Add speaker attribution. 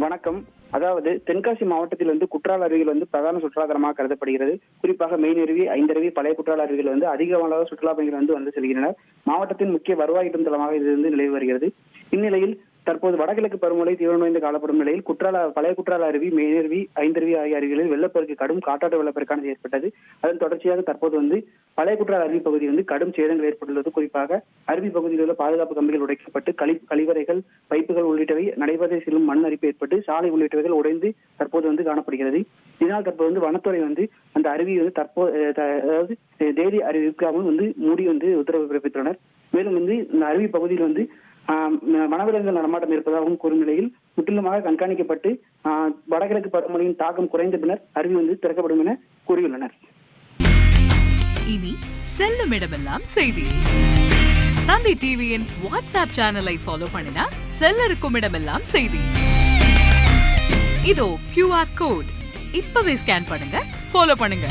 Speaker 1: வணக்கம். அதாவது தென்காசி மாவட்டத்தில் குற்றால அருவிகள் பிரதான சுற்றுலாதலமாக கருதப்படுகிறது. குறிப்பாக மெயினருவி, ஐந்தருவி, பழைய குற்றால அருவிகள் அதிக அளவு சுற்றுலா பயணிகள் வந்து செல்கின்றனர். மாவட்டத்தின் முக்கிய வருவாய் ஈட்டும் தலமாக இது நிலவி வருகிறது. இந்நிலையில் தற்போது வடகிழக்கு பருவமழை தீவிரமடைந்து காணப்படும் நிலையில் பழைய குற்றால அருவி, மெயினருவி, ஐந்தருவி ஆகிய அருவிகளில் வெள்ளப்பெருக்கு கடும் காட்டாற்று வெள்ளப்பெருக்கானது ஏற்பட்டது. அதன் தொடர்ச்சியாக தற்போது பழைய குற்றால அருவி பகுதி கடும் சேதங்கள் ஏற்பட்டுள்ளது. குறிப்பாக அருவி பகுதியில் உள்ள பாதுகாப்பு கம்பிகள் உடைக்கப்பட்டு கழிவறைகள், பைப்புகள் உள்ளிட்டவை நடைபாதை செல்லும் மண் அரிப்பு ஏற்பட்டு சாலை உள்ளிட்டவைகள் உடைந்து தற்போது காணப்படுகிறது. இதனால் தற்போது வனத்துறை அந்த அருவி அதாவது தேதி அறிவிக்காமல் மூடி உத்தரவு பிறப்பித்துள்ளனர். மேலும் இந்த அருவி பகுதியில் வனவிலங்குகள் நடமாட்டம் இருப்பதாகவும் கூறும் நிலையில் முற்றிலுமாக கண்காணிக்கப்பட்டு வடகிழக்கு பருவமழையின் தாக்கம் குறைந்த பின்னர் அருவி திறக்கப்படும் என கூறியுள்ளனர்.
Speaker 2: இனி செல்லும் இடமெல்லாம் செய்தி. தந்தை டிவியின் வாட்ஸ்அப் சேனலை ஃபாலோ பண்ணினா செல்ல இருக்கும் இடமெல்லாம் செய்தி. இதோ QR கோட் இப்பவே ஸ்கேன் பண்ணுங்க, ஃபாலோ பண்ணுங்க.